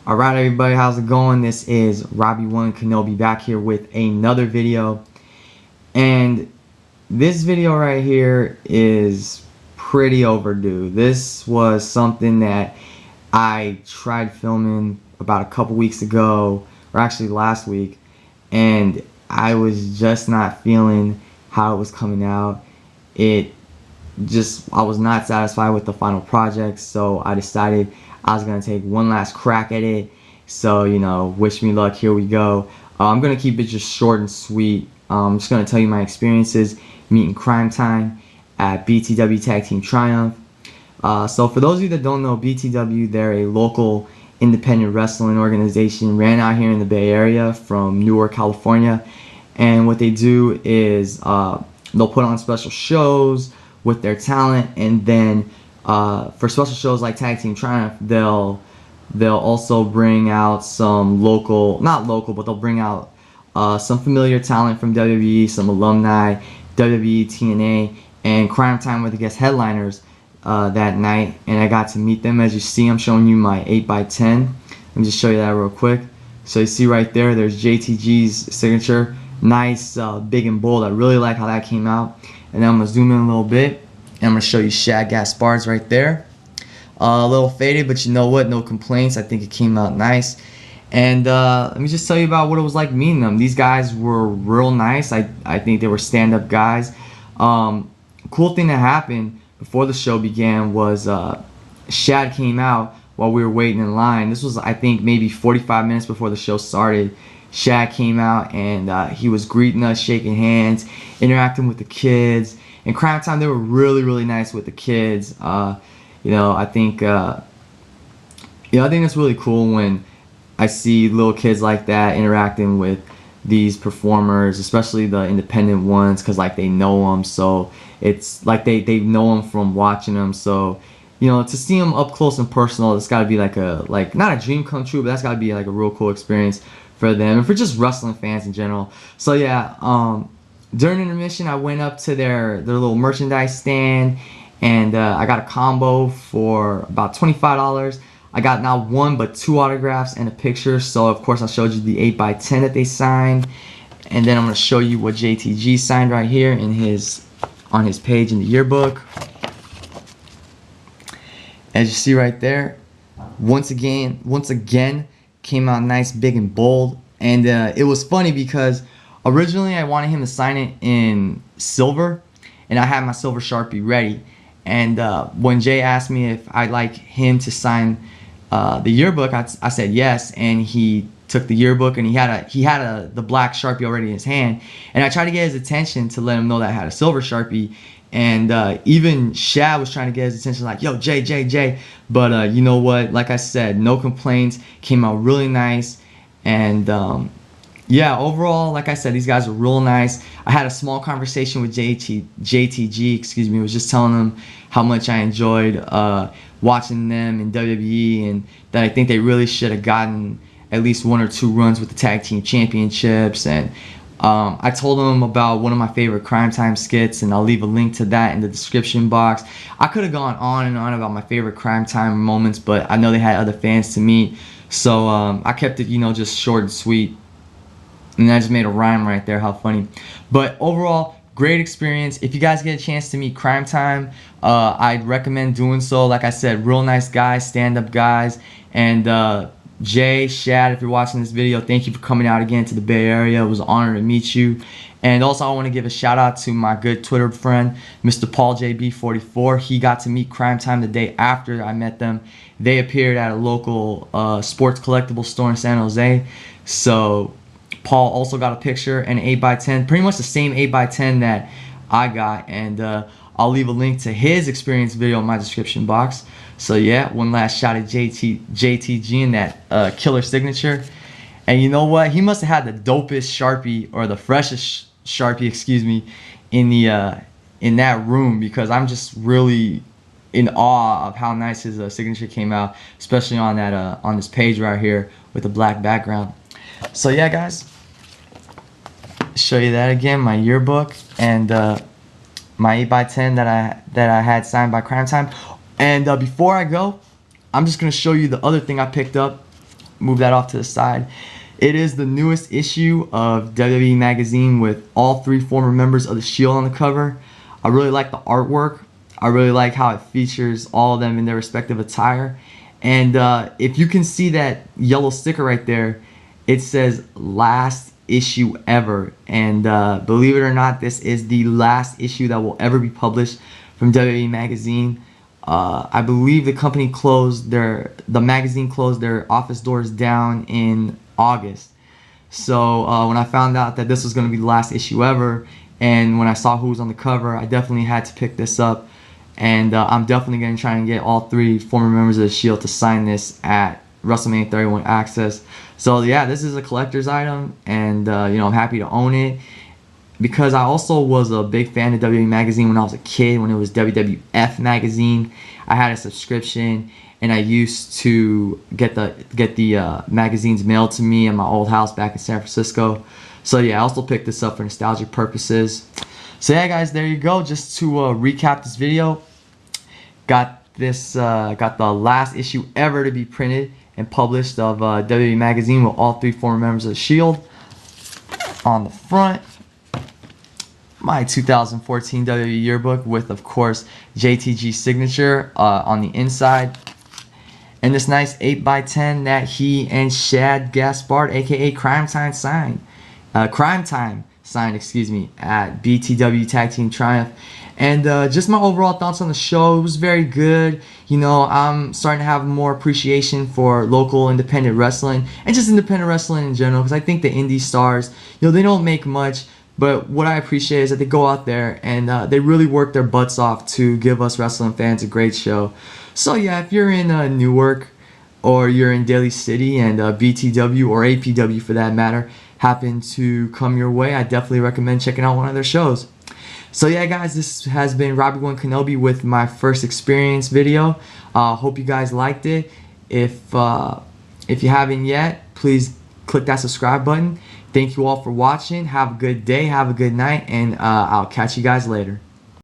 Alright everybody, how's it going? This is Robbie1 Kenobi back here with another video. And this video right here is pretty overdue. This was something that I tried filming about a couple weeks ago, or actually last week, and I was just not feeling how it was coming out. I was not satisfied with the final project, so I decided I was going to take one last crack at it. So, wish me luck. Here we go. I'm going to keep it just short and sweet. I'm just going to tell you my experiences meeting Cryme Tyme at BTW Tag Team Triumph. So for those of you that don't know BTW, they're a local independent wrestling organization ran out here in the Bay Area from Newark, California. And what they do is they'll put on special shows with their talent, and then for special shows like Tag Team Triumph, they'll also bring out some but they'll bring out some familiar talent from WWE, some alumni, WWE, TNA, and Cryme Tyme were the guest headliners that night, and I got to meet them. As you see, I'm showing you my 8x10. Let me just show you that real quick. So you see right there, there's JTG's signature. Nice, big and bold. I really like how that came out. And then I'm going to zoom in a little bit, and I'm going to show you Shad Gaspard's right there. A little faded, but you know what? No complaints. I think it came out nice. And let me just tell you about what it was like meeting them. These guys were real nice. I think they were stand-up guys. Cool thing that happened before the show began was Shad came out while we were waiting in line. This was, I think, maybe 45 minutes before the show started. Shad came out and he was greeting us, shaking hands, interacting with the kids. And Cryme Tyme, they were really, really nice with the kids. I think it's really cool when I see little kids like that interacting with these performers, especially the independent ones, because like they know them. So it's like they know them from watching them. So to see them up close and personal, it's got to be like not a dream come true, but that's got to be like a real cool experience for them and for just wrestling fans in general. So yeah, during intermission, I went up to their little merchandise stand, and I got a combo for about $25. I got not one but two autographs and a picture. So of course I showed you the 8x10 that they signed, and then I'm going to show you what JTG signed right here on his page in the yearbook. As you see right there, once again came out nice, big and bold. And it was funny because originally I wanted him to sign it in silver, and I had my silver Sharpie ready. And when Jay asked me if I'd like him to sign the yearbook, I said yes. And he took the yearbook, and he had the black Sharpie already in his hand. And I tried to get his attention to let him know that I had a silver Sharpie. And even Shad was trying to get his attention, like, yo, Jay. But you know what? Like I said, no complaints. Came out really nice. And yeah, overall, like I said, these guys are real nice. I had a small conversation with JTG, was just telling them how much I enjoyed watching them in WWE, and that I think they really should have gotten at least one or two runs with the tag team championships. And I told them about one of my favorite Cryme Tyme skits, and I'll leave a link to that in the description box. I could have gone on and on about my favorite Cryme Tyme moments, but I know they had other fans to meet, so I kept it, just short and sweet. And I just made a rhyme right there. How funny. But overall, great experience. If you guys get a chance to meet Cryme Tyme, I'd recommend doing so. Like I said, real nice guys, stand-up guys. And Jay, Shad, if you're watching this video, thank you for coming out again to the Bay Area. It was an honor to meet you. And also, I want to give a shout out to my good Twitter friend, Mr. Paul JB44. He got to meet Cryme Tyme the day after I met them. They appeared at a local sports collectible store in San Jose. So Paul also got a picture and an 8x10, pretty much the same 8x10 that I got. And I'll leave a link to his experience video in my description box. So yeah, one last shot at JTG and that killer signature. And you know what? He must have had the dopest Sharpie, or the freshest Sharpie, in that room, because I'm just really in awe of how nice his signature came out, especially on that on this page right here with the black background. So yeah, guys, show you that again, my yearbook and my 8x10 that I had signed by Cryme Tyme. And before I go, I'm just gonna show you the other thing I picked up move that off to the side. It is the newest issue of WWE Magazine with all 3 former members of the Shield on the cover. I really like the artwork. I really like how it features all of them in their respective attire. And if you can see that yellow sticker right there, it says last issue ever. And believe it or not, this is the last issue that will ever be published from WWE Magazine. I believe the company the magazine closed their office doors down in August. So when I found out that this was going to be the last issue ever, and when I saw who was on the cover, I definitely had to pick this up. And I'm definitely going to try and get all 3 former members of the Shield to sign this at WrestleMania 31 Access. So yeah, this is a collector's item, and I'm happy to own it, because I also was a big fan of WWE Magazine when I was a kid, when it was WWF Magazine. I had a subscription, and I used to get the magazines mailed to me in my old house back in San Francisco. So yeah, I also picked this up for nostalgic purposes. So yeah, guys, there you go. Just to recap this video, got the last issue ever to be printed and published of WWE Magazine with all 3 former members of the Shield. On the front, my 2014 WWE yearbook with, of course, JTG's signature on the inside. And this nice 8x10 that he and Shad Gaspard, aka Cryme Tyme, signed, excuse me, at BTW Tag Team Triumph. And just my overall thoughts on the show, it was very good. I'm starting to have more appreciation for local independent wrestling and just independent wrestling in general, because I think the indie stars, they don't make much, but what I appreciate is that they go out there and they really work their butts off to give us wrestling fans a great show. So yeah, if you're in Newark, or you're in Daly City, and BTW or APW for that matter happen to come your way, I definitely recommend checking out one of their shows. So yeah, guys, this has been Robbie One Kenobi with my first experience video. Hope you guys liked it. If you haven't yet, please click that subscribe button. Thank you all for watching. Have a good day, have a good night, and I'll catch you guys later.